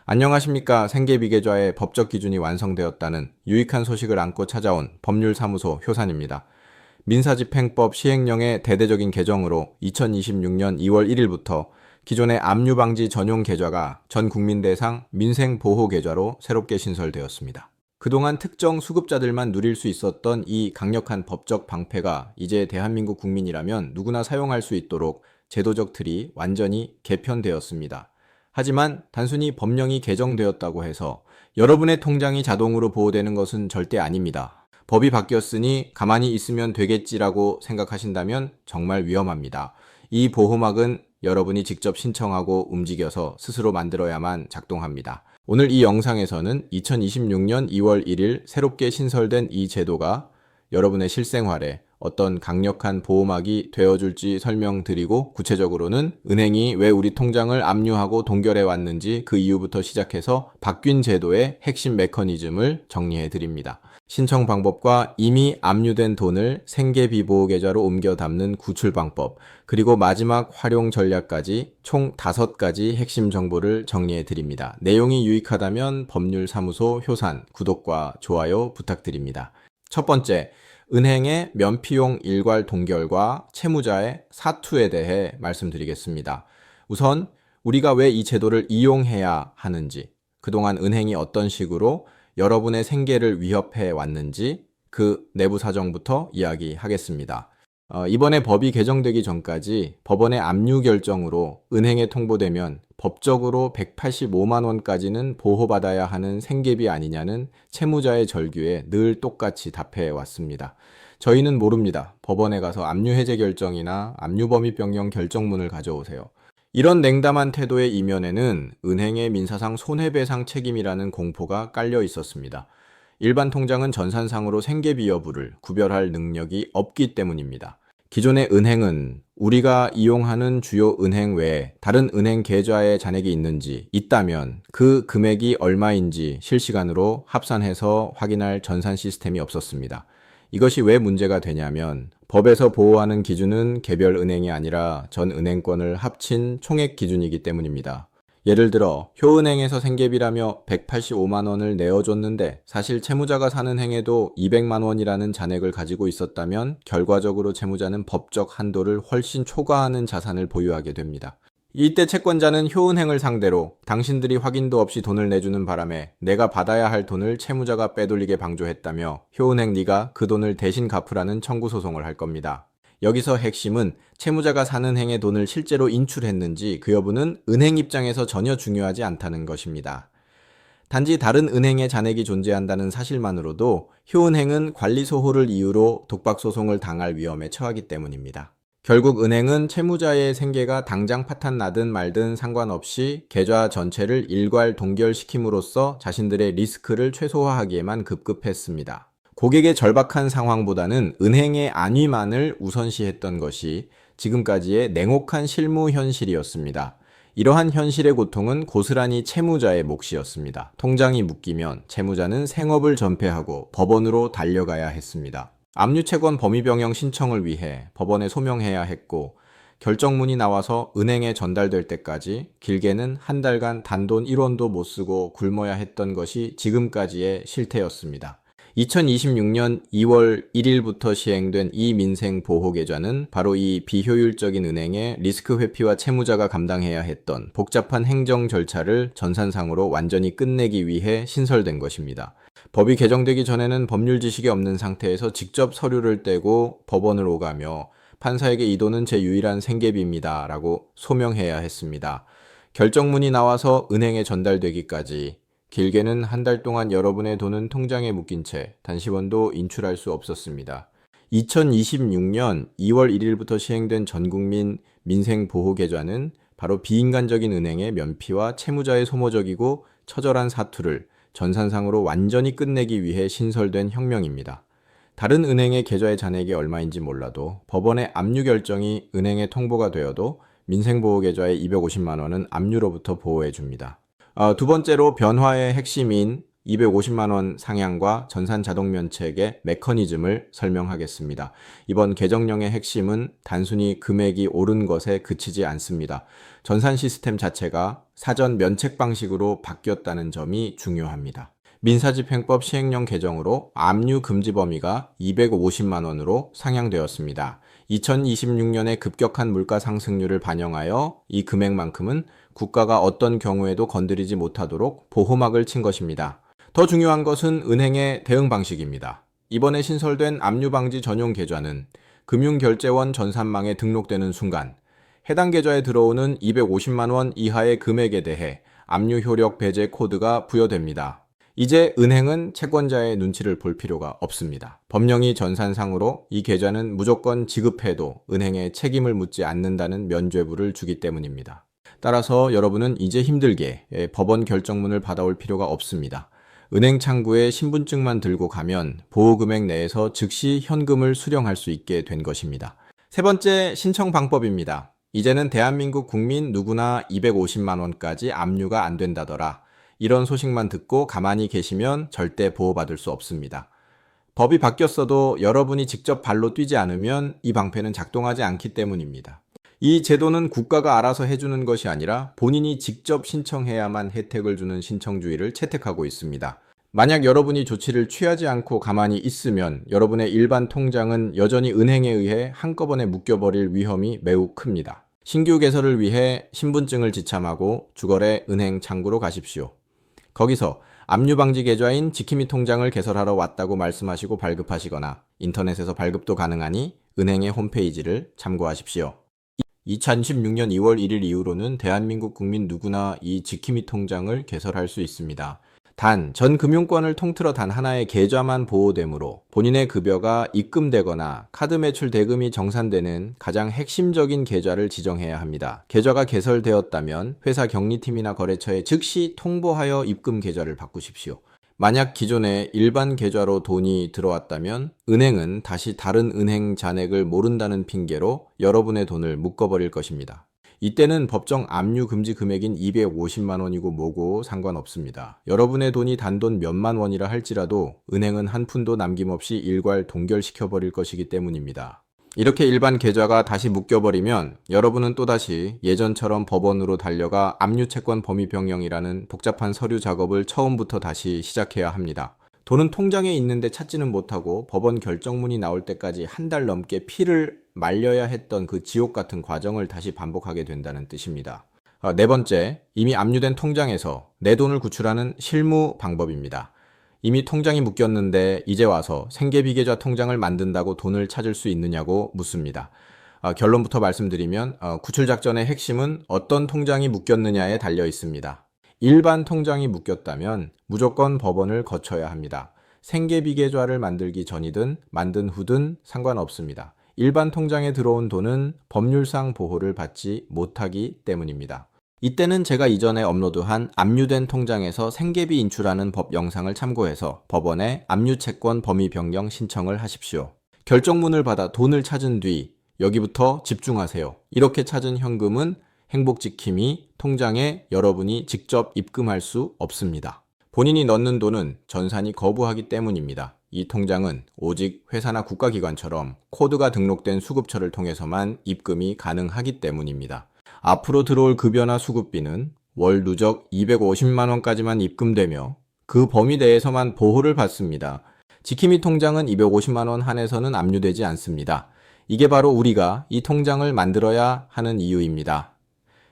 안녕하십니까. 생계비계좌의 법적 기준이 완성되었다는 유익한 소식을 안고 찾아온 법률사무소 효산입니다. 민사집행법 시행령의 대대적인 개정으로 2026년 2월 1일부터 기존의 압류방지 전용 계좌가 전 국민 대상 민생보호계좌로 새롭게 신설되었습니다. 그동안 특정 수급자들만 누릴 수 있었던 이 강력한 법적 방패가 이제 대한민국 국민이라면 누구나 사용할 수 있도록 제도적 틀이 완전히 개편되었습니다. 하지만 단순히 법령이 개정되었다고 해서 여러분의 통장이 자동으로 보호되는 것은 절대 아닙니다. 법이 바뀌었으니 가만히 있으면 되겠지라고 생각하신다면 정말 위험합니다. 이 보호막은 여러분이 직접 신청하고 움직여서 스스로 만들어야만 작동합니다. 오늘 이 영상에서는 2026년 2월 1일 새롭게 신설된 이 제도가 여러분의 실생활에 어떤 강력한 보호막이 되어줄지 설명드리고, 구체적으로는 은행이 왜 우리 통장을 압류하고 동결해 왔는지 그 이유부터 시작해서 바뀐 제도의 핵심 메커니즘을 정리해 드립니다. 신청 방법과 이미 압류된 돈을 생계비보호계좌로 옮겨 담는 구출 방법, 그리고 마지막 활용 전략까지 총 5가지 핵심 정보를 정리해 드립니다. 내용이 유익하다면 법률사무소 효산 구독과 좋아요 부탁드립니다. 첫 번째, 은행의 면피용 일괄 동결과 채무자의 사투에 대해 말씀드리겠습니다. 우선 우리가 왜 이 제도를 이용해야 하는지, 그동안 은행이 어떤 식으로 여러분의 생계를 위협해 왔는지 그 내부 사정부터 이야기하겠습니다. 이번에 법이 개정되기 전까지 법원의 압류 결정으로 은행에 통보되면 법적으로 185만 원까지는 보호받아야 하는 생계비 아니냐는 채무자의 절규에 늘 똑같이 답해 왔습니다. 저희는 모릅니다. 법원에 가서 압류 해제 결정이나 압류 범위 변경 결정문을 가져오세요. 이런 냉담한 태도의 이면에는 은행의 민사상 손해배상 책임이라는 공포가 깔려 있었습니다. 일반 통장은 전산상으로 생계비 여부를 구별할 능력이 없기 때문입니다. 기존의 은행은 우리가 이용하는 주요 은행 외에 다른 은행 계좌에 잔액이 있는지, 있다면 그 금액이 얼마인지 실시간으로 합산해서 확인할 전산 시스템이 없었습니다. 이것이 왜 문제가 되냐면 법에서 보호하는 기준은 개별 은행이 아니라 전 은행권을 합친 총액 기준이기 때문입니다. 예를 들어 효은행에서 생계비라며 185만 원을 내어줬는데 사실 채무자가 사는 행에도 200만 원이라는 잔액을 가지고 있었다면 결과적으로 채무자는 법적 한도를 훨씬 초과하는 자산을 보유하게 됩니다. 이때 채권자는 효은행을 상대로 당신들이 확인도 없이 돈을 내주는 바람에 내가 받아야 할 돈을 채무자가 빼돌리게 방조했다며 효은행 네가 그 돈을 대신 갚으라는 청구 소송을 할 겁니다. 여기서 핵심은 채무자가 사는 행의 돈을 실제로 인출했는지 그 여부는 은행 입장에서 전혀 중요하지 않다는 것입니다. 단지 다른 은행의 잔액이 존재한다는 사실만으로도 효은행은 관리소홀을 이유로 독박소송을 당할 위험에 처하기 때문입니다. 결국 은행은 채무자의 생계가 당장 파탄 나든 말든 상관없이 계좌 전체를 일괄 동결시킴으로써 자신들의 리스크를 최소화하기에만 급급했습니다. 고객의 절박한 상황보다는 은행의 안위만을 우선시했던 것이 지금까지의 냉혹한 실무 현실이었습니다. 이러한 현실의 고통은 고스란히 채무자의 몫이었습니다. 통장이 묶이면 채무자는 생업을 전폐하고 법원으로 달려가야 했습니다. 압류채권 범위 변경 신청을 위해 법원에 소명해야 했고, 결정문이 나와서 은행에 전달될 때까지 길게는 한 달간 단돈 1원도 못 쓰고 굶어야 했던 것이 지금까지의 실태였습니다. 2026년 2월 1일부터 시행된 이 민생보호계좌는 바로 이 비효율적인 은행의 리스크 회피와 채무자가 감당해야 했던 복잡한 행정 절차를 전산상으로 완전히 끝내기 위해 신설된 것입니다. 법이 개정되기 전에는 법률 지식이 없는 상태에서 직접 서류를 떼고 법원을 오가며 판사에게 이 돈은 제 유일한 생계비입니다 라고 소명해야 했습니다. 결정문이 나와서 은행에 전달되기까지 길게는 한 달 동안 여러분의 돈은 통장에 묶인 채 단시원도 인출할 수 없었습니다. 2026년 2월 1일부터 시행된 전국민 민생보호계좌는 바로 비인간적인 은행의 면피와 채무자의 소모적이고 처절한 사투를 전산상으로 완전히 끝내기 위해 신설된 혁명입니다. 다른 은행의 계좌의 잔액이 얼마인지 몰라도 법원의 압류 결정이 은행에 통보가 되어도 민생보호계좌의 250만 원은 압류로부터 보호해 줍니다. 두 번째로 변화의 핵심인 250만 원 상향과 전산 자동 면책의 메커니즘을 설명하겠습니다. 이번 개정령의 핵심은 단순히 금액이 오른 것에 그치지 않습니다. 전산 시스템 자체가 사전 면책 방식으로 바뀌었다는 점이 중요합니다. 민사집행법 시행령 개정으로 압류 금지 범위가 250만 원으로 상향되었습니다. 2026년의 급격한 물가 상승률을 반영하여 이 금액만큼은 국가가 어떤 경우에도 건드리지 못하도록 보호막을 친 것입니다. 더 중요한 것은 은행의 대응 방식입니다. 이번에 신설된 압류방지 전용 계좌는 금융결제원 전산망에 등록되는 순간 해당 계좌에 들어오는 250만 원 이하의 금액에 대해 압류 효력 배제 코드가 부여됩니다. 이제 은행은 채권자의 눈치를 볼 필요가 없습니다. 법령이 전산상으로 이 계좌는 무조건 지급해도 은행에 책임을 묻지 않는다는 면죄부를 주기 때문입니다. 따라서 여러분은 이제 힘들게 법원 결정문을 받아올 필요가 없습니다. 은행 창구에 신분증만 들고 가면 보호금액 내에서 즉시 현금을 수령할 수 있게 된 것입니다. 세 번째 신청 방법입니다. 이제는 대한민국 국민 누구나 250만 원까지 압류가 안 된다더라. 이런 소식만 듣고 가만히 계시면 절대 보호받을 수 없습니다. 법이 바뀌었어도 여러분이 직접 발로 뛰지 않으면 이 방패는 작동하지 않기 때문입니다. 이 제도는 국가가 알아서 해주는 것이 아니라 본인이 직접 신청해야만 혜택을 주는 신청주의를 채택하고 있습니다. 만약 여러분이 조치를 취하지 않고 가만히 있으면 여러분의 일반 통장은 여전히 은행에 의해 한꺼번에 묶여버릴 위험이 매우 큽니다. 신규 개설을 위해 신분증을 지참하고 주거래 은행 창구로 가십시오. 거기서 압류방지 계좌인 지킴이 통장을 개설하러 왔다고 말씀하시고 발급하시거나 인터넷에서 발급도 가능하니 은행의 홈페이지를 참고하십시오. 2016년 2월 1일 이후로는 대한민국 국민 누구나 이 지킴이 통장을 개설할 수 있습니다. 단, 전 금융권을 통틀어 단 하나의 계좌만 보호되므로 본인의 급여가 입금되거나 카드 매출 대금이 정산되는 가장 핵심적인 계좌를 지정해야 합니다. 계좌가 개설되었다면 회사 경리팀이나 거래처에 즉시 통보하여 입금 계좌를 바꾸십시오. 만약 기존에 일반 계좌로 돈이 들어왔다면 은행은 다시 다른 은행 잔액을 모른다는 핑계로 여러분의 돈을 묶어버릴 것입니다. 이때는 법정 압류 금지 금액인 250만 원이고 뭐고 상관없습니다. 여러분의 돈이 단돈 몇만 원이라 할지라도 은행은 한 푼도 남김없이 일괄 동결시켜버릴 것이기 때문입니다. 이렇게 일반 계좌가 다시 묶여버리면 여러분은 또다시 예전처럼 법원으로 달려가 압류채권 범위변경이라는 복잡한 서류 작업을 처음부터 다시 시작해야 합니다. 돈은 통장에 있는데 찾지는 못하고 법원 결정문이 나올 때까지 한 달 넘게 피를 말려야 했던 그 지옥 같은 과정을 다시 반복하게 된다는 뜻입니다. 네 번째, 이미 압류된 통장에서 내 돈을 구출하는 실무 방법입니다. 이미 통장이 묶였는데 이제 와서 생계비계좌 통장을 만든다고 돈을 찾을 수 있느냐고 묻습니다. 결론부터 말씀드리면 구출 작전의 핵심은 어떤 통장이 묶였느냐에 달려 있습니다. 일반 통장이 묶였다면 무조건 법원을 거쳐야 합니다. 생계비계좌를 만들기 전이든 만든 후든 상관없습니다. 일반 통장에 들어온 돈은 법률상 보호를 받지 못하기 때문입니다. 이때는 제가 이전에 업로드한 압류된 통장에서 생계비 인출하는 법 영상을 참고해서 법원에 압류채권 범위 변경 신청을 하십시오. 결정문을 받아 돈을 찾은 뒤 여기부터 집중하세요. 이렇게 찾은 현금은 행복지킴이 통장에 여러분이 직접 입금할 수 없습니다. 본인이 넣는 돈은 전산이 거부하기 때문입니다. 이 통장은 오직 회사나 국가기관처럼 코드가 등록된 수급처를 통해서만 입금이 가능하기 때문입니다. 앞으로 들어올 급여나 수급비는 월 누적 250만 원까지만 입금되며 그 범위 내에서만 보호를 받습니다. 지킴이 통장은 250만 원 한해서는 압류되지 않습니다. 이게 바로 우리가 이 통장을 만들어야 하는 이유입니다.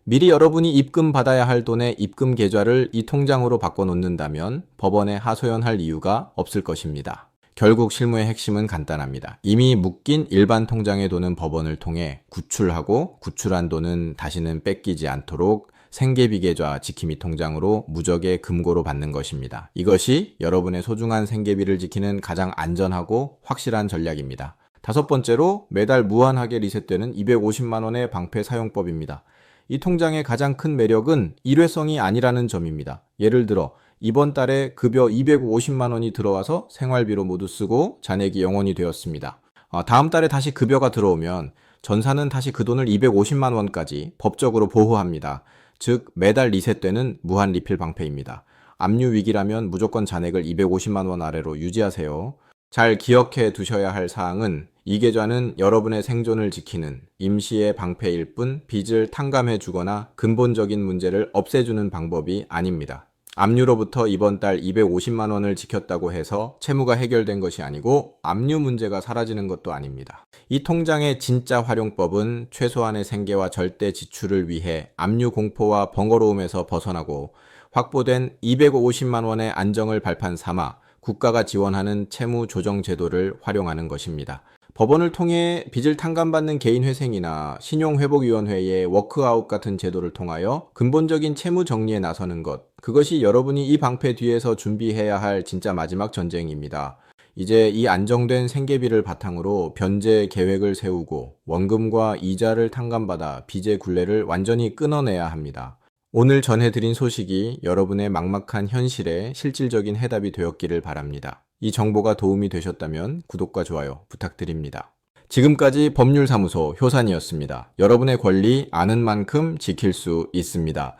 미리 여러분이 입금 받아야 할 돈의 입금 계좌를 이 통장으로 바꿔놓는다면 법원에 하소연할 이유가 없을 것입니다. 결국 실무의 핵심은 간단합니다. 이미 묶인 일반 통장의 돈은 법원을 통해 구출하고 구출한 돈은 다시는 뺏기지 않도록 생계비계좌 지킴이 통장으로 무적의 금고로 받는 것입니다. 이것이 여러분의 소중한 생계비를 지키는 가장 안전하고 확실한 전략입니다. 다섯 번째로 매달 무한하게 리셋되는 250만 원의 방패 사용법입니다. 이 통장의 가장 큰 매력은 일회성이 아니라는 점입니다. 예를 들어 이번 달에 급여 250만 원이 들어와서 생활비로 모두 쓰고 잔액이 0원이 되었습니다. 다음 달에 다시 급여가 들어오면 전사는 다시 그 돈을 250만 원까지 법적으로 보호합니다. 즉 매달 리셋되는 무한 리필 방패입니다. 압류 위기라면 무조건 잔액을 250만 원 아래로 유지하세요. 잘 기억해 두셔야 할 사항은 이 계좌는 여러분의 생존을 지키는 임시의 방패일 뿐 빚을 탕감해 주거나 근본적인 문제를 없애주는 방법이 아닙니다. 압류로부터 이번 달 250만 원을 지켰다고 해서 채무가 해결된 것이 아니고 압류 문제가 사라지는 것도 아닙니다. 이 통장의 진짜 활용법은 최소한의 생계와 절대 지출을 위해 압류 공포와 번거로움에서 벗어나고 확보된 250만 원의 안정을 발판 삼아 국가가 지원하는 채무 조정 제도를 활용하는 것입니다. 법원을 통해 빚을 탕감받는 개인회생이나 신용회복위원회의 워크아웃 같은 제도를 통하여 근본적인 채무 정리에 나서는 것, 그것이 여러분이 이 방패 뒤에서 준비해야 할 진짜 마지막 전쟁입니다. 이제 이 안정된 생계비를 바탕으로 변제 계획을 세우고 원금과 이자를 탕감받아 빚의 굴레를 완전히 끊어내야 합니다. 오늘 전해드린 소식이 여러분의 막막한 현실에 실질적인 해답이 되었기를 바랍니다. 이 정보가 도움이 되셨다면 구독과 좋아요 부탁드립니다. 지금까지 법률사무소 효산이었습니다. 여러분의 권리 아는 만큼 지킬 수 있습니다.